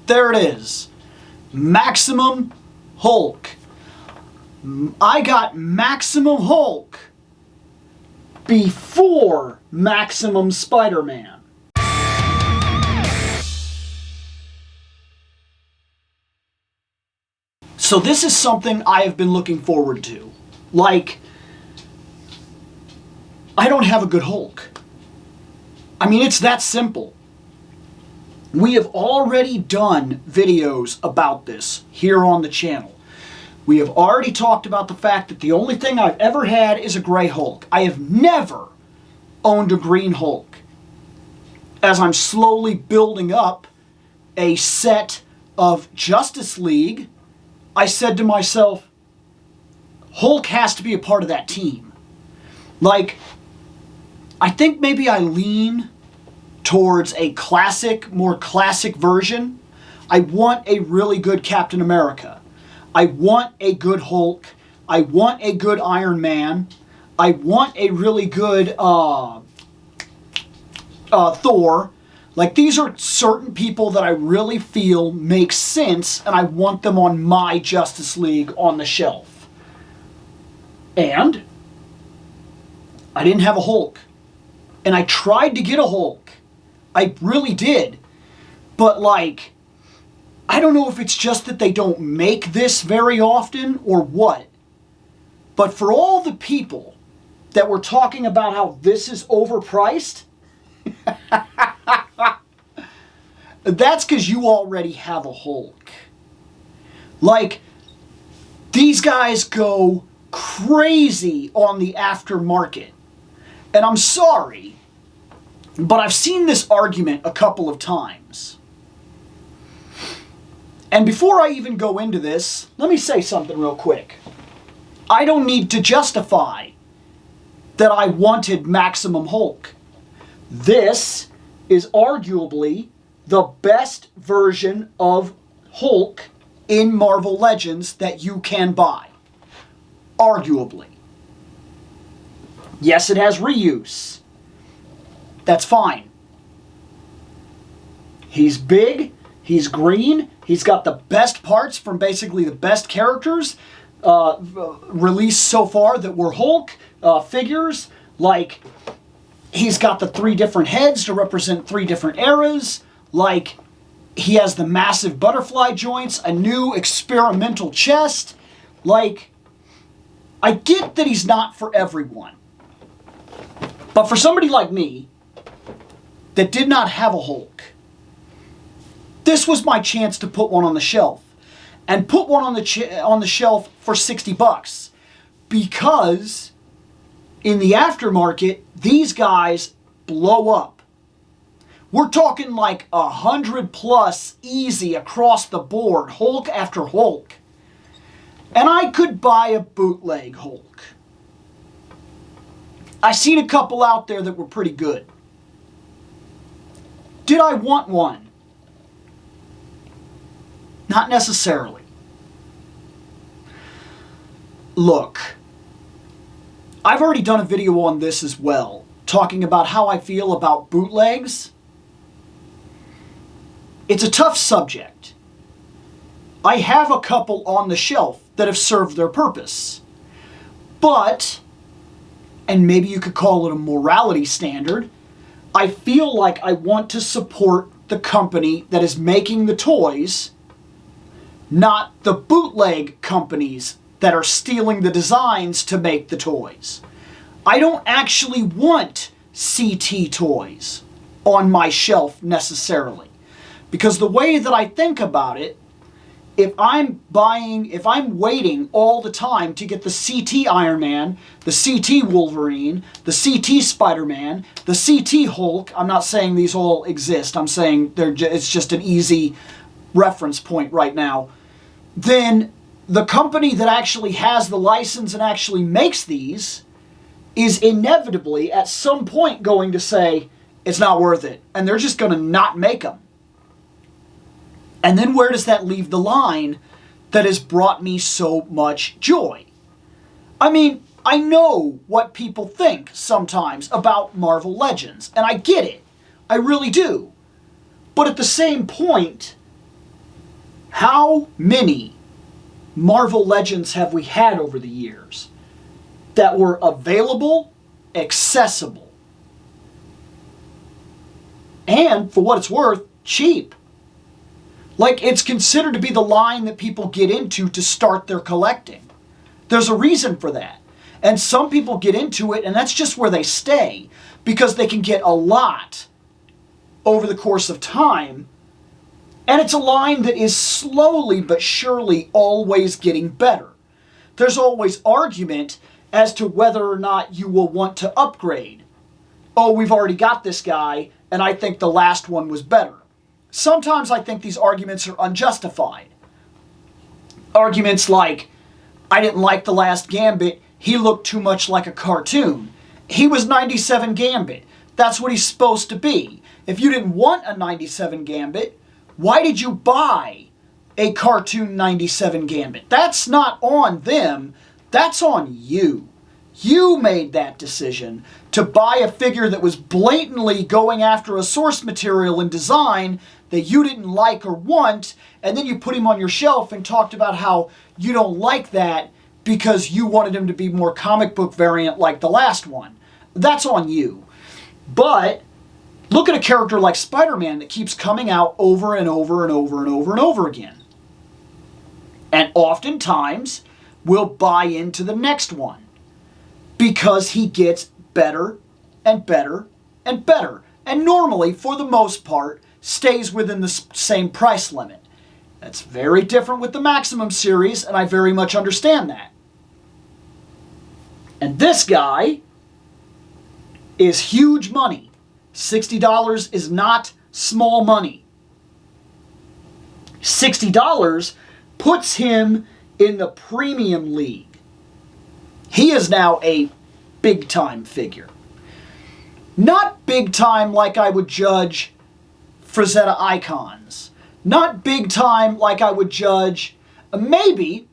There it is. Maximum Hulk. I got Maximum Hulk before Maximum Spider-Man. So this is something I have been looking forward to. Like, I don't have a good Hulk. I mean, it's that simple. We have already done videos about this here on the channel. We have already talked about the fact that the only thing I've ever had is a gray Hulk. I have never owned a green Hulk. As I'm slowly building up a set of Justice League, I said to myself, Hulk has to be a part of that team. Like, I think maybe I lean towards a classic, more classic version. I want a really good Captain America. I want a good Hulk. I want a good Iron Man. I want a really good Thor. Like, these are certain people that I really feel make sense, and I want them on my Justice League on the shelf. And I didn't have a Hulk. And I tried to get a Hulk. I really did. But, like, I don't know if it's just that they don't make this very often or what. But for all the people that were talking about how this is overpriced, that's because you already have a Hulk. Like, these guys go crazy on the aftermarket. And I'm sorry, but I've seen this argument a couple of times. And before I even go into this, let me say something real quick. I don't need to justify that I wanted Maximum Hulk. This is arguably the best version of Hulk in Marvel Legends that you can buy. Arguably. Yes, it has reuse. That's fine. He's big, he's green, he's got the best parts from basically the best characters released so far that were Hulk figures. Like, he's got the 3 different heads to represent 3 different eras. Like, he has the massive butterfly joints, a new experimental chest. Like, I get that he's not for everyone. But for somebody like me that did not have a Hulk, this was my chance to put one on the shelf. And put one on the shelf for $60. Because in the aftermarket, these guys blow up. We're talking like 100 plus easy across the board, Hulk after Hulk. And I could buy a bootleg Hulk. I seen a couple out there that were pretty good. Did I want one? Not necessarily. Look, I've already done a video on this as well, talking about how I feel about bootlegs. It's a tough subject. I have a couple on the shelf that have served their purpose. But, and maybe you could call it a morality standard, I feel like I want to support the company that is making the toys, not the bootleg companies that are stealing the designs to make the toys. I don't actually want CT toys on my shelf necessarily. Because the way that I think about it, if I'm waiting all the time to get the CT Iron Man, the CT Wolverine, the CT Spider-Man, the CT Hulk, I'm not saying these all exist, I'm saying it's just an easy reference point right now, then the company that actually has the license and actually makes these is inevitably at some point going to say, it's not worth it. And they're just going to not make them. And then where does that leave the line that has brought me so much joy? I mean, I know what people think sometimes about Marvel Legends, and I get it. I really do. But at the same point, How many Marvel Legends have we had over the years that were available, accessible, and, for what it's worth, cheap? Like, it's considered to be the line that people get into to start their collecting. There's a reason for that. And some people get into it, and that's just where they stay, because they can get a lot over the course of time. And it's a line that is slowly but surely always getting better. There's always argument as to whether or not you will want to upgrade. Oh, we've already got this guy, and I think the last one was better. Sometimes I think these arguments are unjustified. Arguments like, I didn't like the last Gambit, he looked too much like a cartoon. He was 97 Gambit. That's what he's supposed to be. If you didn't want a 97 Gambit, why did you buy a cartoon 97 Gambit? That's not on them, that's on you. You made that decision to buy a figure that was blatantly going after a source material and design that you didn't like or want, and then you put him on your shelf and talked about how you don't like that because you wanted him to be more comic book variant like the last one. That's on you. But look at a character like Spider-Man that keeps coming out over and over and over and over and over again. And oftentimes, we'll buy into the next one because he gets better and better and better. And normally, for the most part, stays within the same price limit. That's very different with the Maximum series, and I very much understand that. And this guy is huge money. $60 is not small money. $60 puts him in the premium league. He is now a big-time figure. Not big-time like I would judge Frazetta Icons. Not big-time like I would judge, maybe,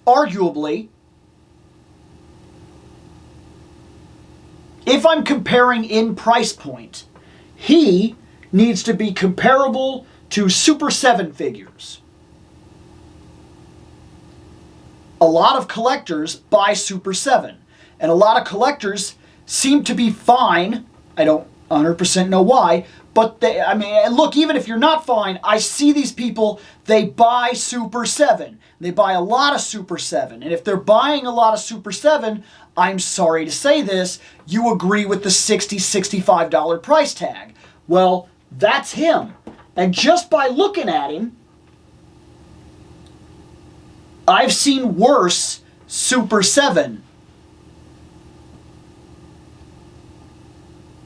arguably, if I'm comparing in price point, he needs to be comparable to Super 7 figures. A lot of collectors buy Super 7, and a lot of collectors seem to be fine. I don't 100% know why, but look, even if you're not fine, I see these people, they buy Super 7. They buy a lot of Super 7, and if they're buying a lot of Super 7, I'm sorry to say this, you agree with the $60, $65 price tag. Well, that's him. And just by looking at him, I've seen worse Super 7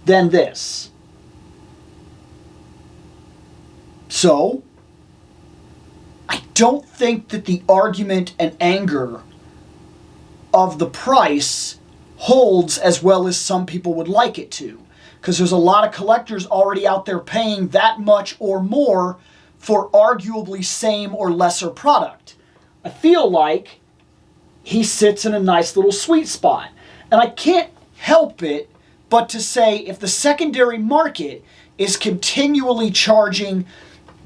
than this. So, I don't think that the argument and anger of the price holds as well as some people would like it to. Because there's a lot of collectors already out there paying that much or more for arguably same or lesser product. I feel like he sits in a nice little sweet spot. And I can't help it but to say if the secondary market is continually charging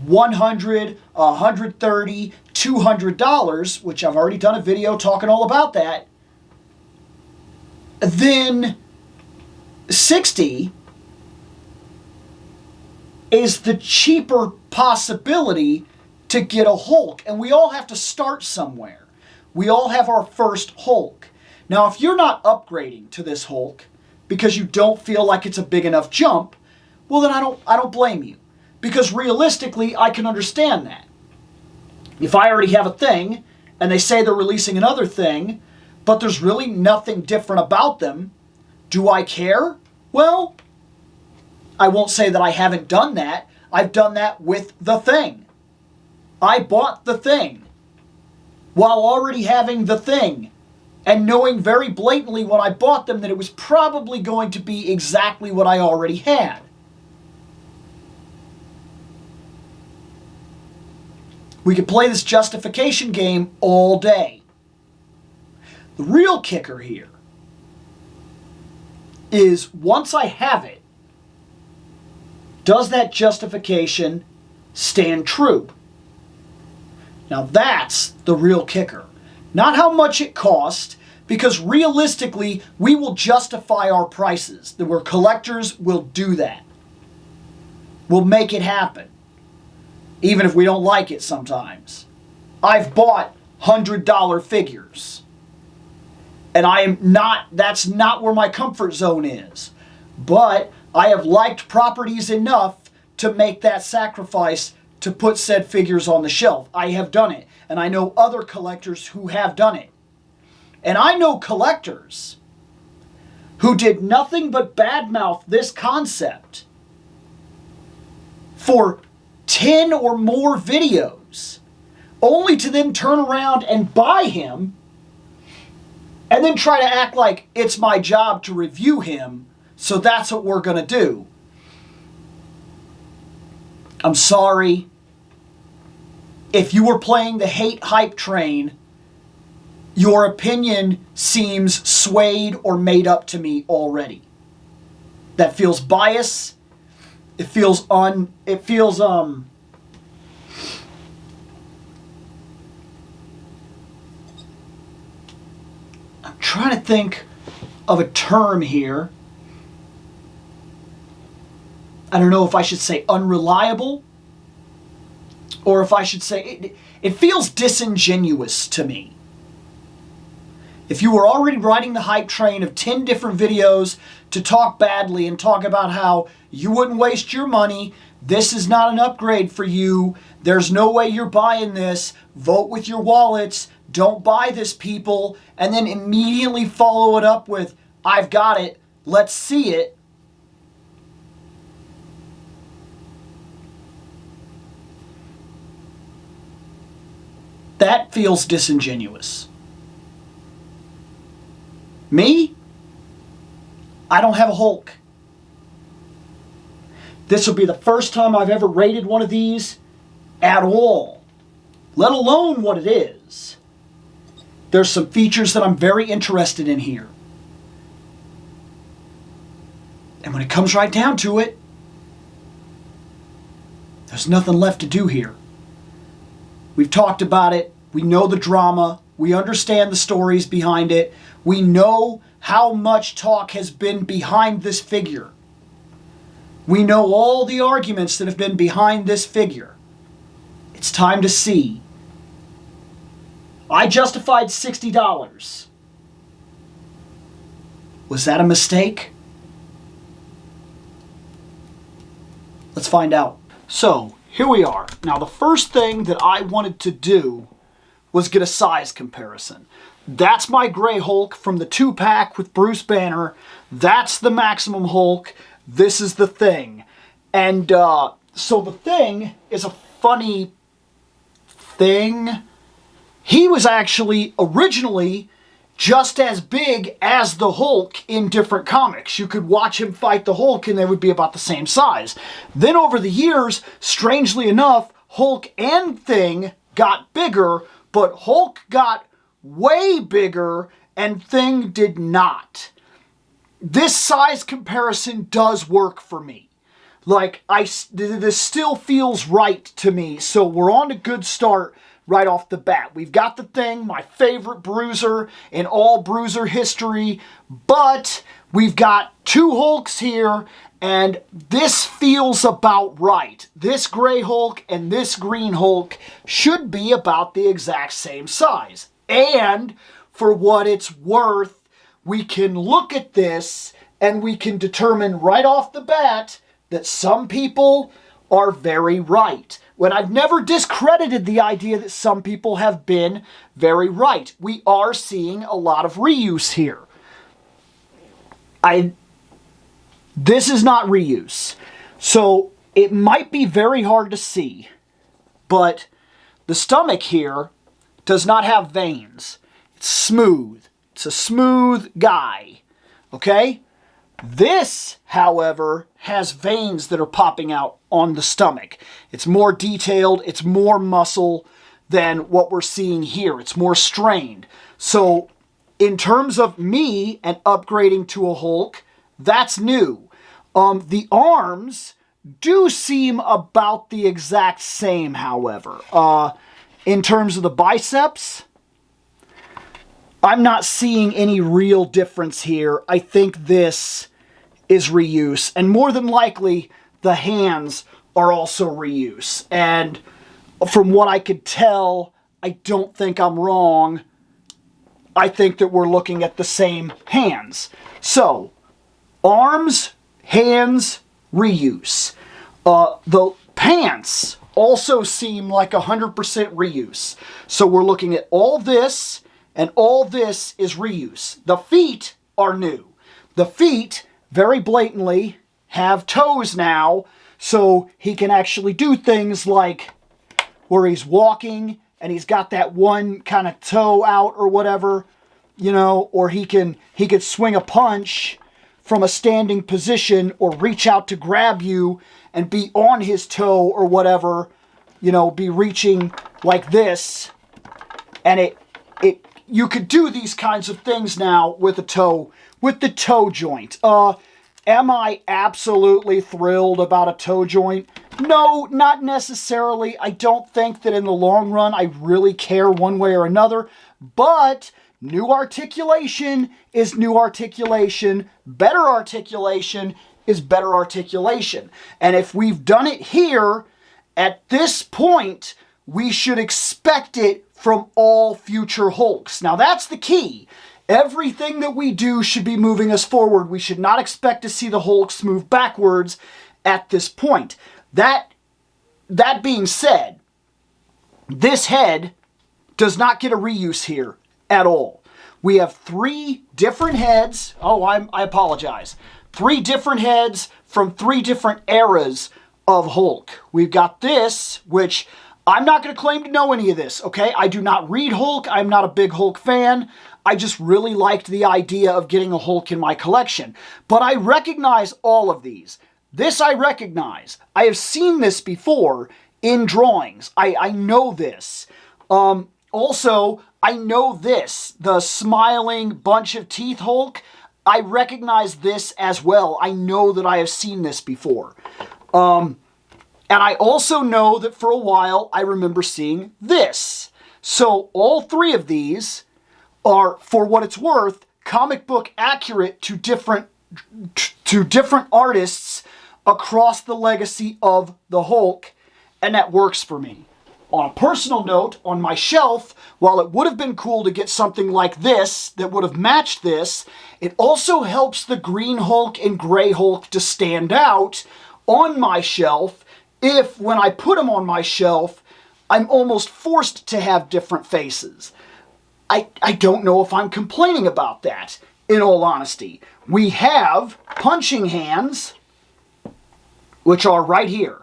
$100, $130, $200, which I've already done a video talking all about that, then 60 is the cheaper possibility to get a Hulk. And we all have to start somewhere. We all have our first Hulk. Now, if you're not upgrading to this Hulk because you don't feel like it's a big enough jump, well, then I don't blame you. Because realistically, I can understand that. If I already have a thing, and they say they're releasing another thing, but there's really nothing different about them, do I care? Well, I won't say that I haven't done that. I've done that with the thing. I bought the thing while already having the thing and knowing very blatantly when I bought them that it was probably going to be exactly what I already had. We could play this justification game all day. The real kicker here is once I have it, does that justification stand true? Now that's the real kicker. Not how much it cost, because realistically, we will justify our prices. Where collectors will do that. We'll make it happen. Even if we don't like it sometimes. I've bought $100 figures. And that's not where my comfort zone is. But I have liked properties enough to make that sacrifice to put said figures on the shelf. I have done it. And I know other collectors who have done it. And I know collectors who did nothing but badmouth this concept for 10 or more videos, only to then turn around and buy him and then try to act like it's my job to review him, so that's what we're going to do. I'm sorry. If you were playing the hate hype train, your opinion seems swayed or made up to me already. That feels biased. It feels I'm trying to think of a term here. I don't know if I should say unreliable or if I should say it feels disingenuous to me. If you were already riding the hype train of 10 different videos to talk badly and talk about how you wouldn't waste your money, this is not an upgrade for you, there's no way you're buying this, vote with your wallets, don't buy this, people, and then immediately follow it up with, I've got it, let's see it. That feels disingenuous. Me? I don't have a Hulk. This will be the first time I've ever rated one of these at all, let alone what it is. There's some features that I'm very interested in here. And when it comes right down to it, there's nothing left to do here. We've talked about it. We know the drama. We understand the stories behind it. We know how much talk has been behind this figure. We know all the arguments that have been behind this figure. It's time to see. I justified $60. Was that a mistake? Let's find out. So, here we are. Now, the first thing that I wanted to do was get a size comparison. That's my Gray Hulk from the 2-pack with Bruce Banner. That's the Maximum Hulk. This is the Thing. And so the Thing is a funny thing. He was actually originally just as big as the Hulk in different comics. You could watch him fight the Hulk and they would be about the same size. Then over the years, strangely enough, Hulk and Thing got bigger, but Hulk got way bigger and Thing did not. This size comparison does work for me. Like, this still feels right to me, so we're on a good start right off the bat. We've got the Thing, my favorite bruiser in all bruiser history, but we've got two Hulks here, and this feels about right. This Gray Hulk and this Green Hulk should be about the exact same size. And for what it's worth, we can look at this and we can determine right off the bat that some people are very right. When I've never discredited the idea that some people have been very right. We are seeing a lot of reuse here. This is not reuse. So it might be very hard to see, but the stomach here does not have veins. It's smooth. It's a smooth guy. Okay? This, however, has veins that are popping out on the stomach. It's more detailed, it's more muscle than what we're seeing here. It's more strained. So, in terms of me and upgrading to a Hulk, that's new. The arms do seem about the exact same, however. in terms of the biceps, I'm not seeing any real difference here. I think this is reuse, and more than likely, the hands are also reuse. And from what I could tell, I don't think I'm wrong. I think that we're looking at the same hands. So, arms, hands, reuse. The pants also seem like 100% reuse. So we're looking at all this, and all this is reuse. The feet are new. The feet, very blatantly, have toes now, so he can actually do things like where he's walking and he's got that one kind of toe out or whatever, you know, or he could swing a punch from a standing position or reach out to grab you and be on his toe or whatever, you know, be reaching like this. And you could do these kinds of things now with the toe joint. Am I absolutely thrilled about a toe joint? No, not necessarily. I don't think that in the long run I really care one way or another, but new articulation is new articulation. Better articulation is better articulation. And if we've done it here, at this point, we should expect it from all future Hulks. Now that's the key. Everything that we do should be moving us forward. We should not expect to see the Hulks move backwards at this point. That being said, this head does not get a reuse here at all. We have 3 different heads. Oh, I apologize. 3 different heads from 3 different eras of Hulk. We've got this, which I'm not going to claim to know any of this, okay? I do not read Hulk. I'm not a big Hulk fan. I just really liked the idea of getting a Hulk in my collection. But I recognize all of these. This I recognize. I have seen this before in drawings. I know this. Also, I know this. The smiling bunch of teeth Hulk. I recognize this as well. I know that I have seen this before. And I also know that for a while I remember seeing this. So all 3 of these are, for what it's worth, comic book accurate to different artists across the legacy of the Hulk, and that works for me. On a personal note, on my shelf, while it would have been cool to get something like this that would have matched this, it also helps the Green Hulk and Gray Hulk to stand out on my shelf if, when I put them on my shelf, I'm almost forced to have different faces. I don't know if I'm complaining about that, in all honesty. We have punching hands, which are right here,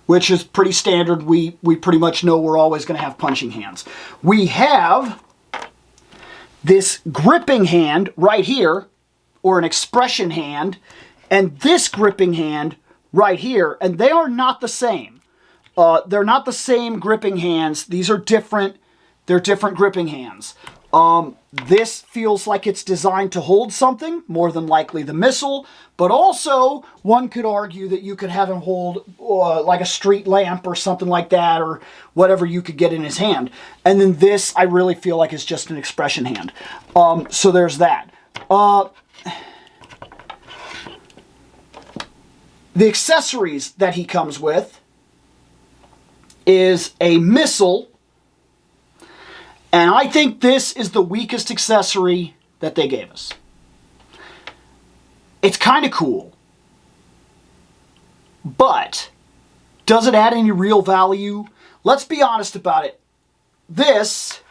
which is pretty standard. We pretty much know we're always going to have punching hands. We have this gripping hand right here, or an expression hand, and this gripping hand right here, and they are not the same. They're not the same gripping hands. These are different. They're different gripping hands. This feels like it's designed to hold something, more than likely the missile, but also one could argue that you could have him hold like a street lamp or something like that, or whatever you could get in his hand. And then this, I really feel like is just an expression hand. So there's that. The accessories that he comes with is a missile, and I think this is the weakest accessory that they gave us. It's kind of cool, but does it add any real value? Let's be honest about it. This,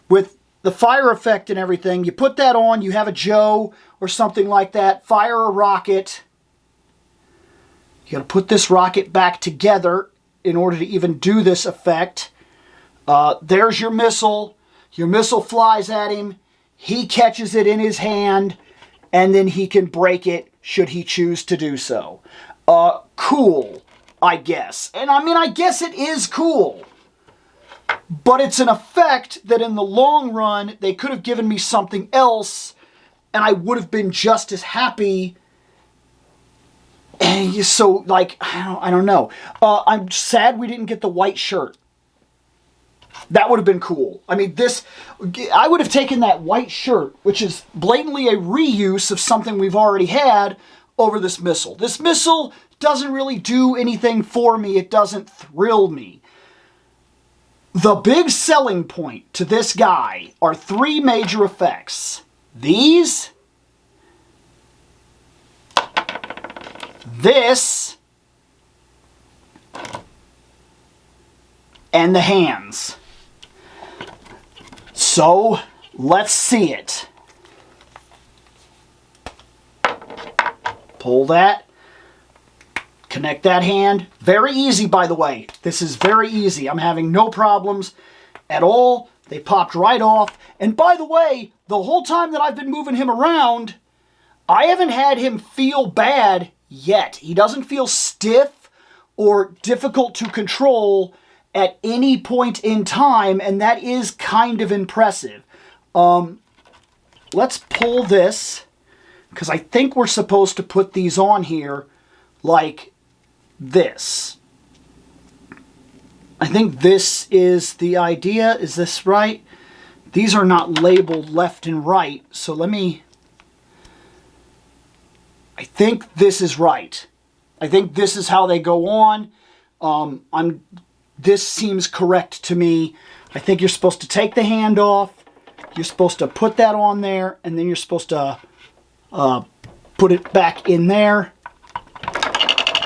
with the fire effect and everything, you put that on, you have a Joe or something like that, fire a rocket. You got to put this rocket back together in order to even do this effect. There's your missile. Your missile flies at him. He catches it in his hand, and then he can break it should he choose to do so. Cool, I guess. And I mean, I guess it is cool. But it's an effect that in the long run, they could have given me something else, and I would have been just as happy And so, like, I don't know. I'm sad we didn't get the white shirt. That would have been cool. I mean, I would have taken that white shirt, which is blatantly a reuse of something we've already had, over this missile. This missile doesn't really do anything for me. It doesn't thrill me. The big selling point to this guy are 3 major effects. These, this, and the hands. So, let's see it. Pull that. Connect that hand. Very easy, by the way. This is very easy. I'm having no problems at all. They popped right off. And by the way, the whole time that I've been moving him around, I haven't had him feel bad yet. He doesn't feel stiff or difficult to control at any point in time, and that is kind of impressive. Let's pull this, because I think we're supposed to put these on here like this. I think this is the idea. Is this right? These are not labeled left and right, so I think this is right. I think this is how they go on. This seems correct to me. I think you're supposed to take the hand off. You're supposed to put that on there, and then you're supposed to put it back in there,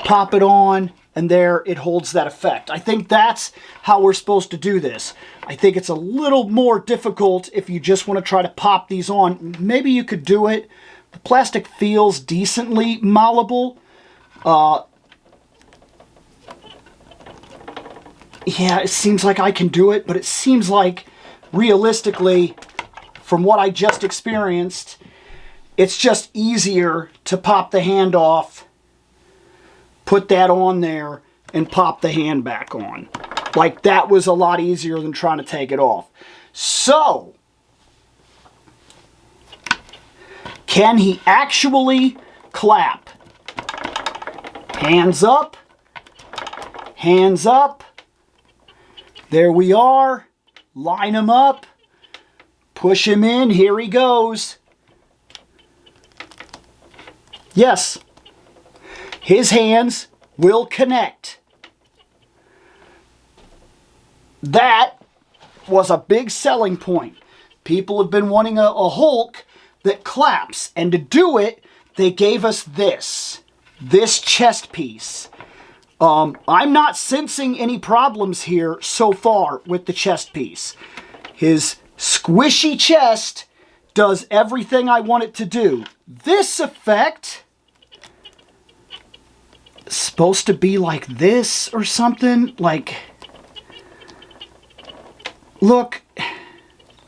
pop it on, and there it holds that effect. I think that's how we're supposed to do this. I think it's a little more difficult if you just want to try to pop these on. Maybe you could do it. The plastic feels decently malleable. Yeah, it seems like I can do it, but it seems like, realistically, from what I just experienced, it's just easier to pop the hand off, put that on there, and pop the hand back on. Like, that was a lot easier than trying to take it off. So, can he actually clap? Hands up. Hands up. There we are. Line him up. Push him in. Here he goes. Yes. His hands will connect. That was a big selling point. People have been wanting a Hulk that claps. And to do it, they gave us this chest piece. I'm not sensing any problems here so far with the chest piece. His squishy chest does everything I want it to do. This effect is supposed to be like this or something. Like, look,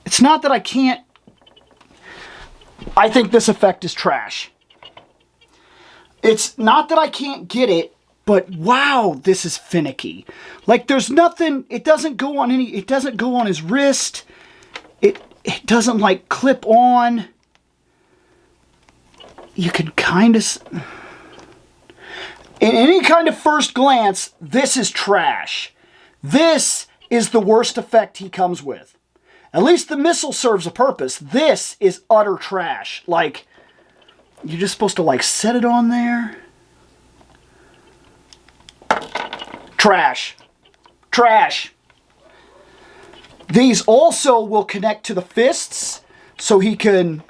it's not that I can't. I think this effect is trash. It's not that I can't get it, but wow, this is finicky. Like, there's nothing, it doesn't go on his wrist. It doesn't, like, clip on. You can kind of, in any kind of first glance, this is trash. This is the worst effect he comes with. At least the missile serves a purpose. This is utter trash. Like, you're just supposed to, like, set it on there. Trash. Trash. These also will connect to the fists, so he can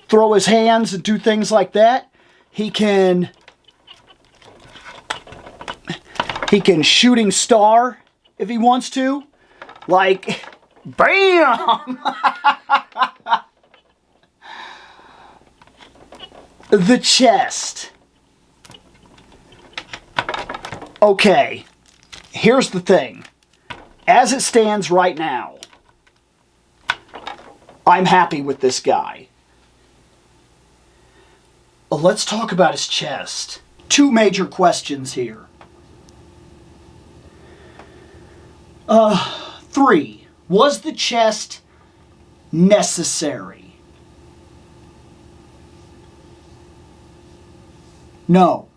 throw his hands and do things like that. He can shooting star if he wants to. Like, bam! The chest. Okay, here's the thing. As it stands right now, I'm happy with this guy. Let's talk about his chest. 2 major questions here. 3. Was the chest necessary? No.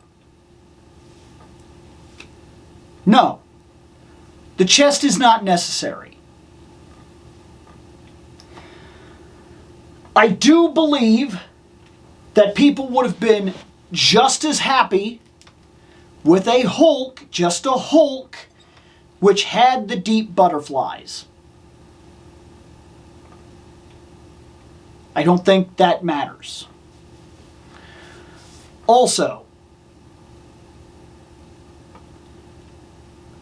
No. The chest is not necessary. I do believe that people would have been just as happy with a Hulk, just a Hulk, which had the deep butterflies. I don't think that matters. Also,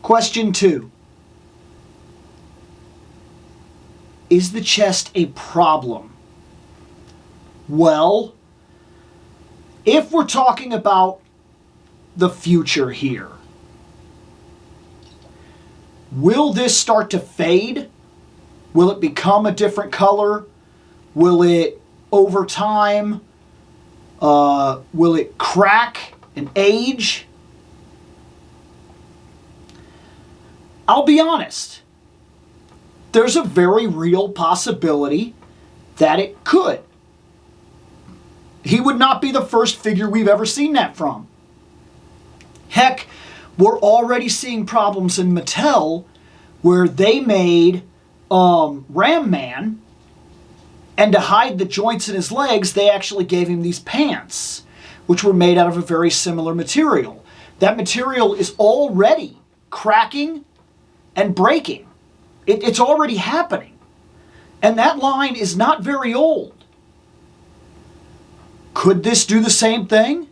question 2. Is the chest a problem? Well, if we're talking about the future here, will this start to fade? Will it become a different color? Will it, over time, will it crack and age? I'll be honest. There's a very real possibility that it could. He would not be the first figure we've ever seen that from. Heck, we're already seeing problems in Mattel where they made Ram Man, and to hide the joints in his legs, they actually gave him these pants, which were made out of a very similar material. That material is already cracking and breaking. It's already happening. And that line is not very old. Could this do the same thing?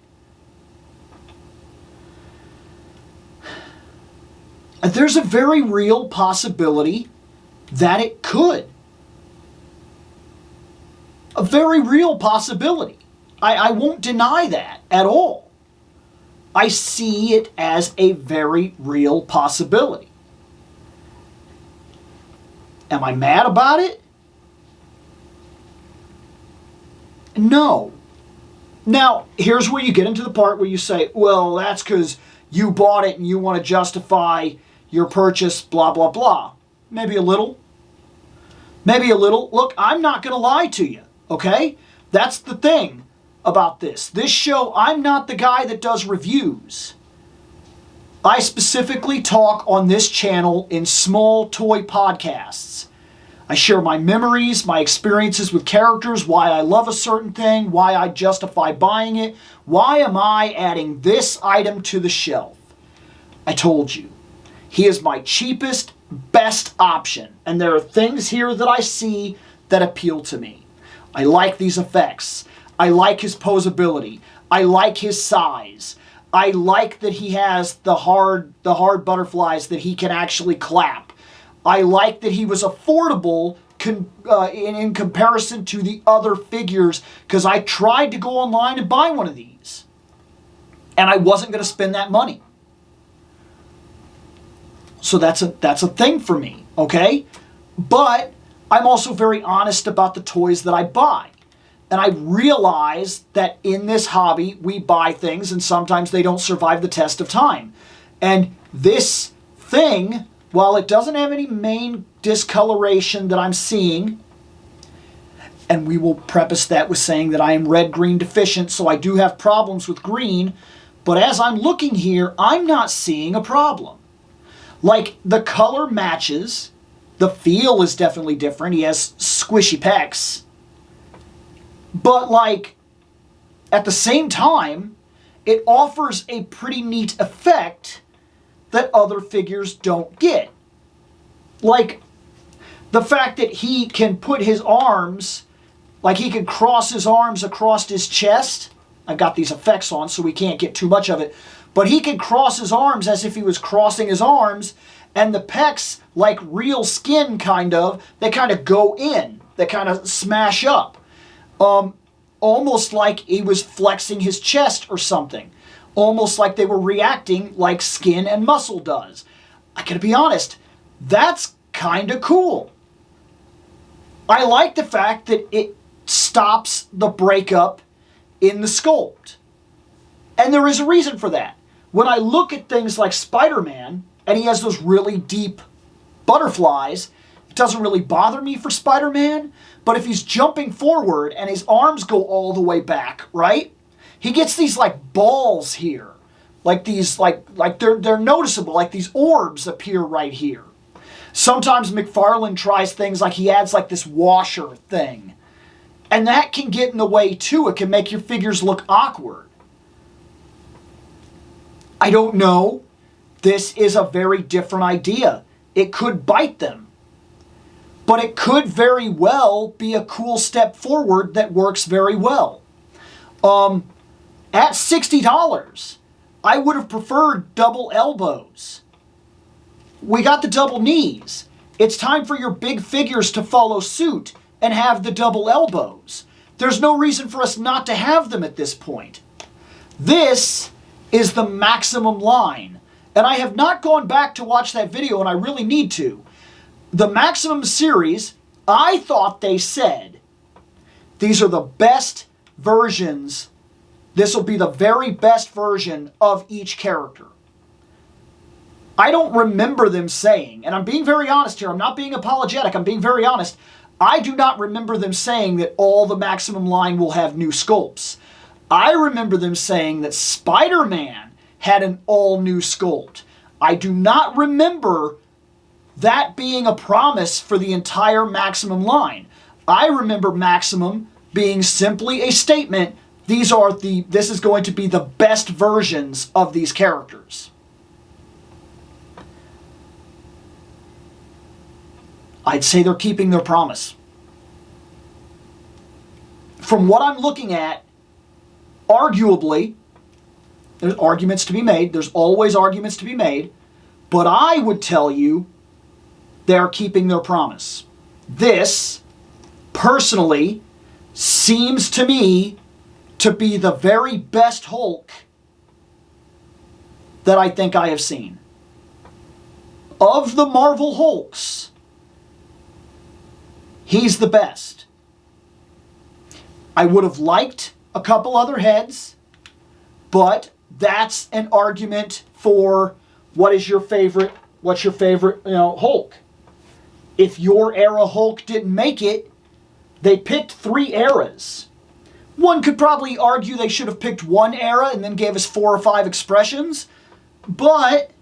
There's a very real possibility that it could. A very real possibility. I won't deny that at all. I see it as a very real possibility. Am I mad about it? No. Now, here's where you get into the part where you say, well, that's because you bought it and you want to justify your purchase, blah, blah, blah. Maybe a little. Maybe a little. Look, I'm not going to lie to you, okay? That's the thing about this. This show, I'm not the guy that does reviews. I specifically talk on this channel in small toy podcasts. I share my memories, my experiences with characters, why I love a certain thing, why I justify buying it, why am I adding this item to the shelf. I told you, he is my cheapest, best option, and there are things here that I see that appeal to me. I like these effects. I like his posability. I like his size. I like that he has the hard butterflies that he can actually clap. I like that he was affordable in comparison to the other figures, because I tried to go online and buy one of these. And I wasn't going to spend that money. So that's a thing for me, okay? But I'm also very honest about the toys that I buy. And I realize that in this hobby, we buy things and sometimes they don't survive the test of time. And this thing, while it doesn't have any main discoloration that I'm seeing, and we will preface that with saying that I am red-green deficient, so I do have problems with green, but as I'm looking here, I'm not seeing a problem. Like, the color matches, the feel is definitely different, he has squishy pecs, but like, at the same time, it offers a pretty neat effect that other figures don't get. Like, the fact that he can put his arms, like he can cross his arms across his chest. I've got these effects on so we can't get too much of it. But he can cross his arms as if he was crossing his arms, and the pecs, like real skin kind of, they kind of go in. They kind of smash up. Almost like he was flexing his chest or something. Almost like they were reacting like skin and muscle does. I gotta be honest, that's kind of cool. I like the fact that it stops the breakup in the sculpt. And there is a reason for that. When I look at things like Spider-Man, and he has those really deep butterflies, it doesn't really bother me for Spider-Man, but if he's jumping forward and his arms go all the way back, right? He gets these like balls here Like these, like they're noticeable, like these orbs appear right here. Sometimes McFarlane tries things like he adds like this washer thing. And that can get in the way too. It can make your figures look awkward. I don't know. This is a very different idea. It could bite them. But it could very well be a cool step forward that works very well. At $60, I would have preferred double elbows. We got the double knees. It's time for your big figures to follow suit and have the double elbows. There's no reason for us not to have them at this point. This is the maximum line. And I have not gone back to watch that video, and I really need to. The Maximum series, I thought they said, these are the best versions. This will be the very best version of each character. I don't remember them saying, and I'm being very honest here, I'm not being apologetic, I'm being very honest, I do not remember them saying that all the Maximum line will have new sculpts. I remember them saying that Spider-Man had an all-new sculpt. I do not remember that being a promise for the entire Maximum line. I remember Maximum being simply a statement, this is going to be the best versions of these characters. I'd say they're keeping their promise. From what I'm looking at, arguably, there's arguments to be made. There's always arguments to be made. But I would tell you they're keeping their promise. This, personally, seems to me to be the very best Hulk that I think I have seen. Of the Marvel Hulks, he's the best. I would have liked a couple other heads, but that's an argument for what's your favorite, Hulk. If your era Hulk didn't make it, they picked 3 eras. One could probably argue they should have picked 1 era and then gave us 4 or 5 expressions, but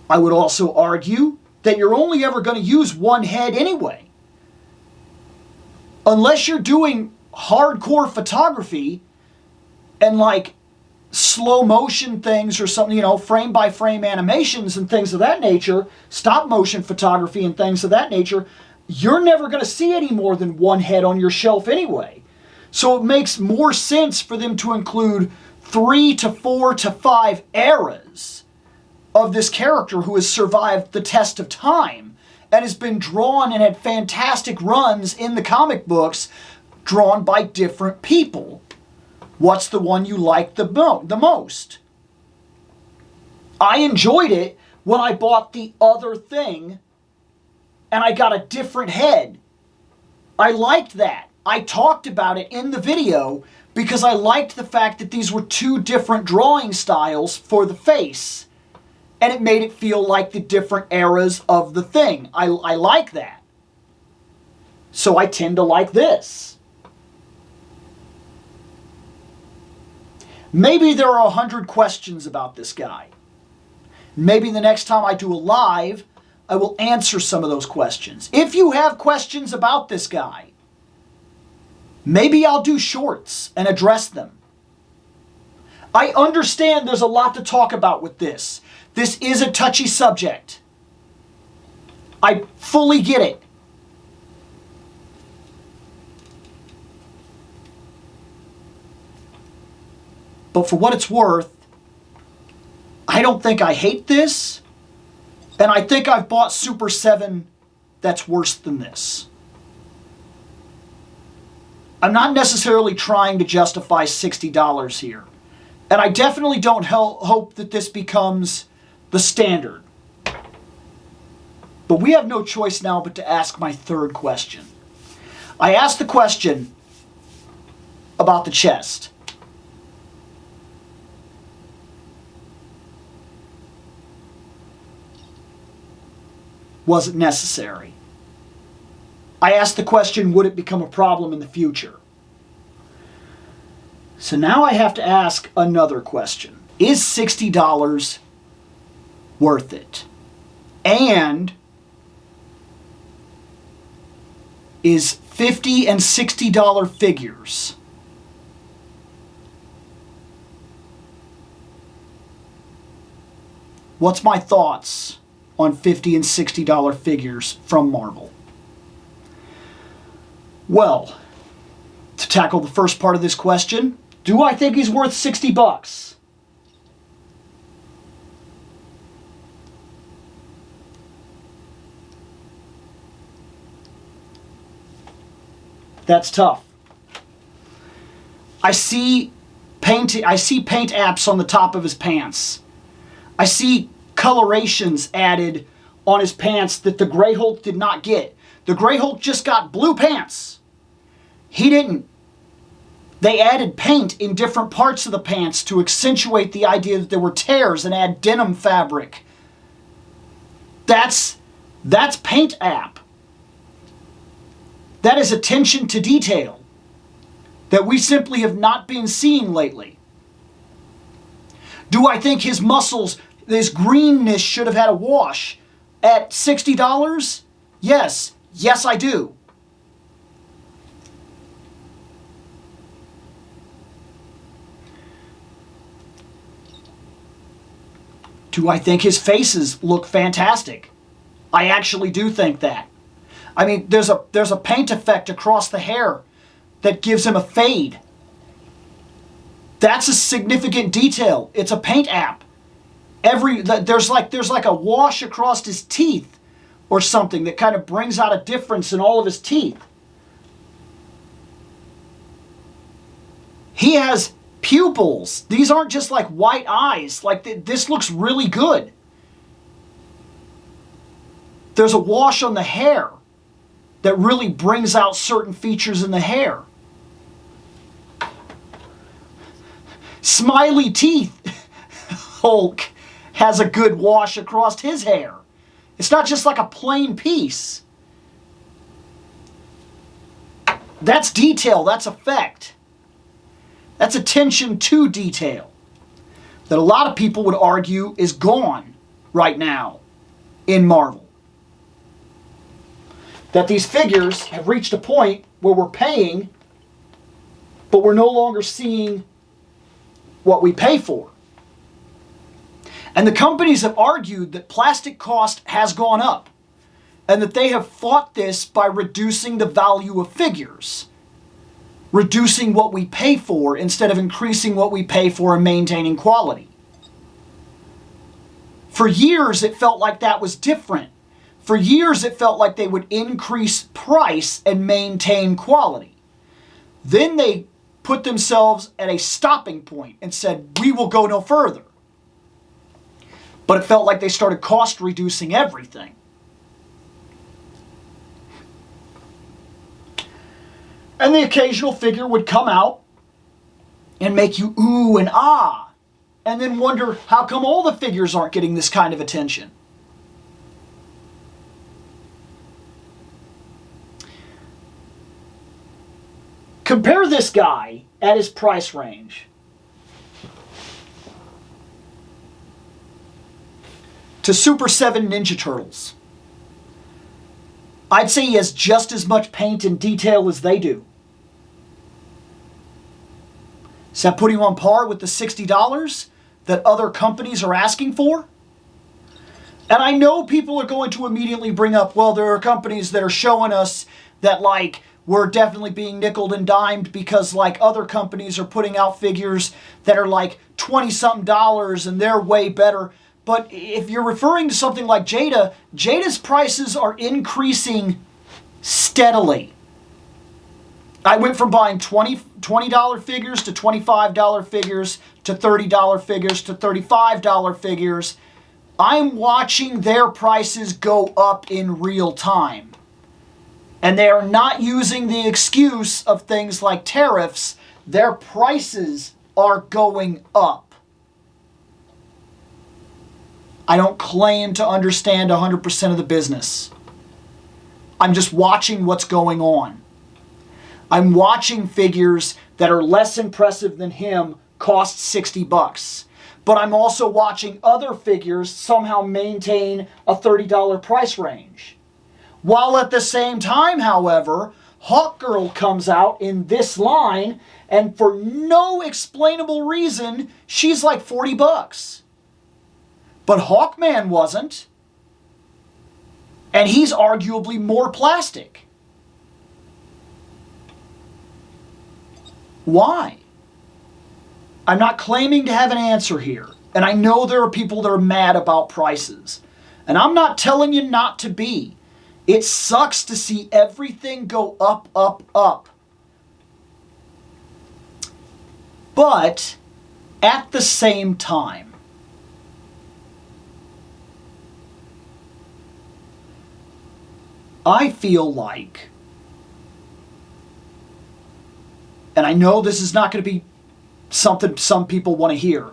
I would also argue that you're only ever going to use 1 head anyway. Unless you're doing hardcore photography and like slow motion things or something, frame by frame animations and things of that nature, stop motion photography and things of that nature, you're never going to see any more than 1 head on your shelf anyway. So it makes more sense for them to include 3 to 4 to 5 eras of this character who has survived the test of time and has been drawn and had fantastic runs in the comic books drawn by different people. What's the one you like the most? I enjoyed it when I bought the other thing and I got a different head. I liked that. I talked about it in the video because I liked the fact that these were 2 different drawing styles for the face. And it made it feel like the different eras of the thing. I like that. So I tend to like this. Maybe there are 100 questions about this guy. Maybe the next time I do a live, I will answer some of those questions. If you have questions about this guy, maybe I'll do shorts and address them. I understand there's a lot to talk about with this. This is a touchy subject. I fully get it. But for what it's worth, I don't think I hate this, and I think I've bought Super 7 that's worse than this. I'm not necessarily trying to justify $60 here. And I definitely don't hope that this becomes the standard. But we have no choice now but to ask my third question. I asked the question about the chest. Was it necessary? I asked the question, would it become a problem in the future? So now I have to ask another question. Is $60 worth it? And is $50 and $60 figures what's my thoughts on $50 and $60 figures from Marvel? Well, to tackle the first part of this question, do I think he's worth $60? That's tough. I see paint apps on the top of his pants. I see colorations added on his pants that the Grey Hulk did not get. The Grey Hulk just got blue pants. He didn't. They added paint in different parts of the pants to accentuate the idea that there were tears and add denim fabric. That's paint app. That is attention to detail that we simply have not been seeing lately. Do I think his muscles, his greenness should have had a wash at $60? Yes. Yes, I do. Do I think his faces look fantastic? I actually do think that. I mean, there's a paint effect across the hair that gives him a fade. That's a significant detail. It's a paint app. There's like a wash across his teeth or something that kind of brings out a difference in all of his teeth. He has pupils. These aren't just like white eyes. Like this looks really good. There's a wash on the hair that really brings out certain features in the hair. Smiley teeth. Hulk has a good wash across his hair. It's not just like a plain piece. That's detail. That's effect. That's attention to detail that a lot of people would argue is gone right now in Marvel. That these figures have reached a point where we're paying, but we're no longer seeing what we pay for. And the companies have argued that plastic cost has gone up and that they have fought this by reducing the value of figures, reducing what we pay for instead of increasing what we pay for and maintaining quality. For years, it felt like that was different. For years, it felt like they would increase price and maintain quality. Then they put themselves at a stopping point and said, we will go no further. But it felt like they started cost reducing everything. And the occasional figure would come out and make you ooh and ah, and then wonder how come all the figures aren't getting this kind of attention. Compare this guy at his price range to Super 7 Ninja Turtles. I'd say he has just as much paint and detail as they do. Does that put him on par with the $60 that other companies are asking for? And I know people are going to immediately bring up, well, there are companies that are showing us that, like, we're definitely being nickeled and dimed because, like, other companies are putting out figures that are like $20-something and they're way better. But if you're referring to something like Jada's prices are increasing steadily. I went from buying $20 figures to $25 figures to $30 figures to $35 figures. I'm watching their prices go up in real time. And they are not using the excuse of things like tariffs. Their prices are going up. I don't claim to understand 100% of the business. I'm just watching what's going on. I'm watching figures that are less impressive than him cost $60. but I'm also watching other figures somehow maintain a $30 price range. While at the same time, however, Hawkgirl comes out in this line, and for no explainable reason, she's like $40. But Hawkman wasn't. And he's arguably more plastic. Why? I'm not claiming to have an answer here. And I know there are people that are mad about prices. And I'm not telling you not to be. It sucks to see everything go up, up, up. But at the same time, I feel like, and I know this is not going to be something some people want to hear,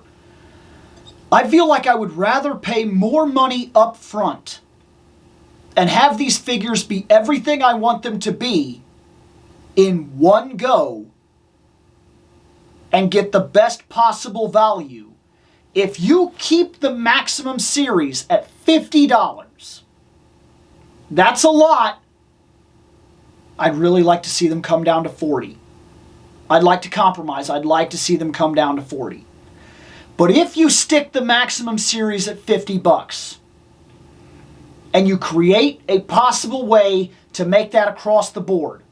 I feel like I would rather pay more money up front and have these figures be everything I want them to be in one go and get the best possible value. If you keep the maximum series at $50, that's a lot. I'd really like to see them come down to 40. I'd like to compromise. I'd like to see them come down to 40. But if you stick the maximum series at $50 and you create a possible way to make that across the board,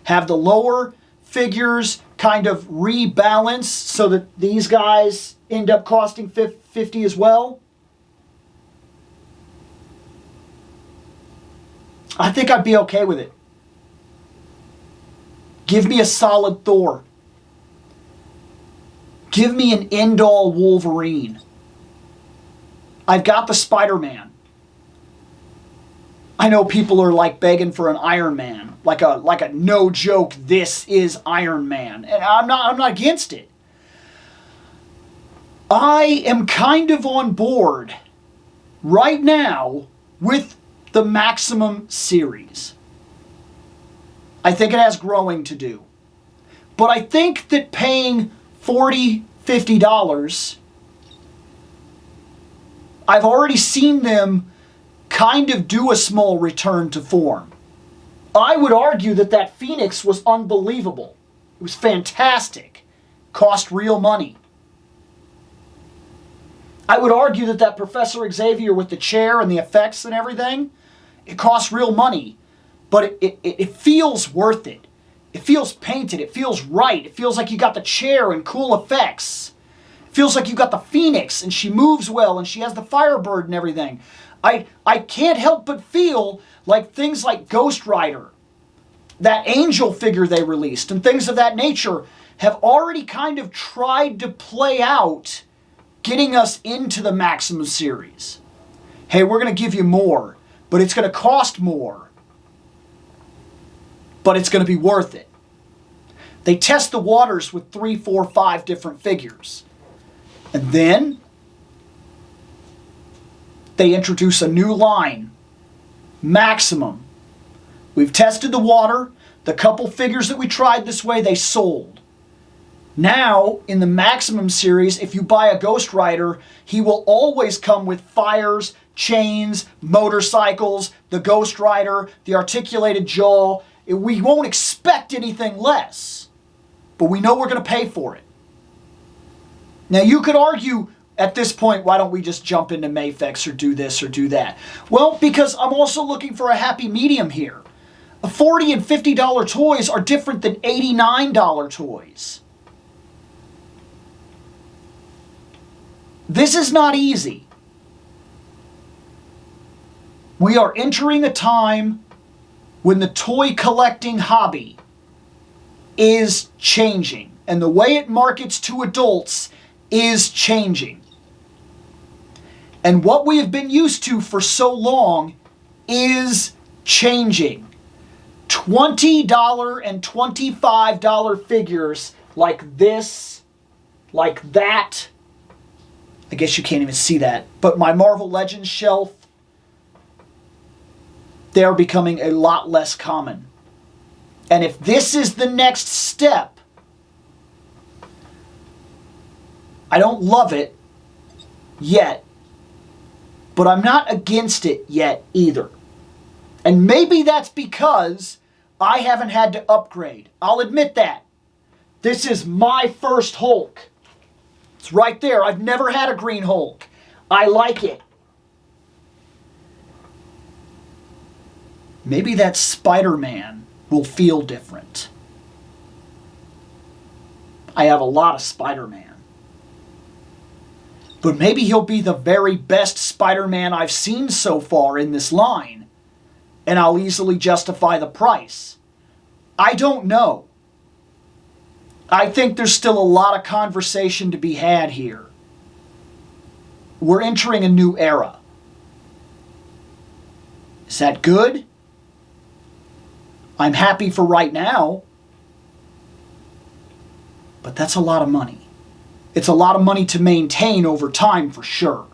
have the lower figures kind of rebalance so that these guys end up costing $50 as well, I think I'd be okay with it. Give me a solid Thor. Give me an end-all Wolverine. I've got the Spider-Man. I know people are like begging for an Iron Man, like a no joke, this is Iron Man. And I'm not against it. I am kind of on board right now with the maximum series. I think it has growing to do. But I think that paying $40, $50, I've already seen them kind of do a small return to form. I would argue that Phoenix was unbelievable. It was fantastic. Cost real money. I would argue that Professor Xavier with the chair and the effects and everything, it costs real money, but it feels worth it. It feels painted. It feels right. It feels like you got the chair and cool effects. It feels like you got the Phoenix and she moves well and she has the Firebird and everything. I can't help but feel like things like Ghost Rider, that Angel figure they released, and things of that nature have already kind of tried to play out getting us into the Maximum series. Hey, we're going to give you more, but it's going to cost more. But it's going to be worth it. They test the waters with 3, 4, 5 different figures. And then they introduce a new line, Maximum. We've tested the water. The couple figures that we tried this way, they sold. Now, in the Maximum series, if you buy a Ghost Rider, he will always come with fires, chains, motorcycles, the Ghost Rider, the articulated jaw. We won't expect anything less, but we know we're going to pay for it. Now, you could argue at this point, why don't we just jump into Mafex or do this or do that? Well, because I'm also looking for a happy medium here. $40 and $50 toys are different than $89 toys. This is not easy. We are entering a time when the toy collecting hobby is changing, and the way it markets to adults is changing. And what we have been used to for so long is changing. $20 and $25 figures like this, like that. I guess you can't even see that, but my Marvel Legends shelf, they're becoming a lot less common. And if this is the next step, I don't love it, yet. But I'm not against it yet either. And maybe that's because I haven't had to upgrade. I'll admit that. This is my first Hulk. It's right there. I've never had a green Hulk. I like it. Maybe that Spider-Man will feel different. I have a lot of Spider-Man. But maybe he'll be the very best Spider-Man I've seen so far in this line, and I'll easily justify the price. I don't know. I think there's still a lot of conversation to be had here. We're entering a new era. Is that good? I'm happy for right now. But that's a lot of money. It's a lot of money to maintain over time for sure.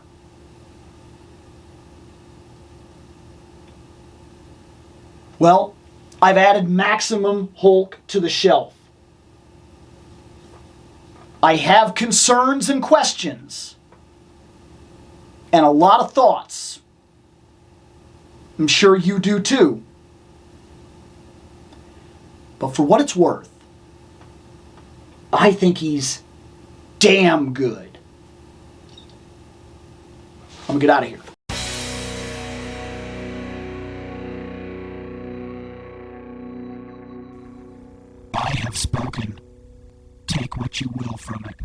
Well, I've added Maximum Hulk to the shelf. I have concerns and questions. And a lot of thoughts. I'm sure you do too. But for what it's worth, I think he's damn good. I'm gonna get out of here. I have spoken. Take what you will from it.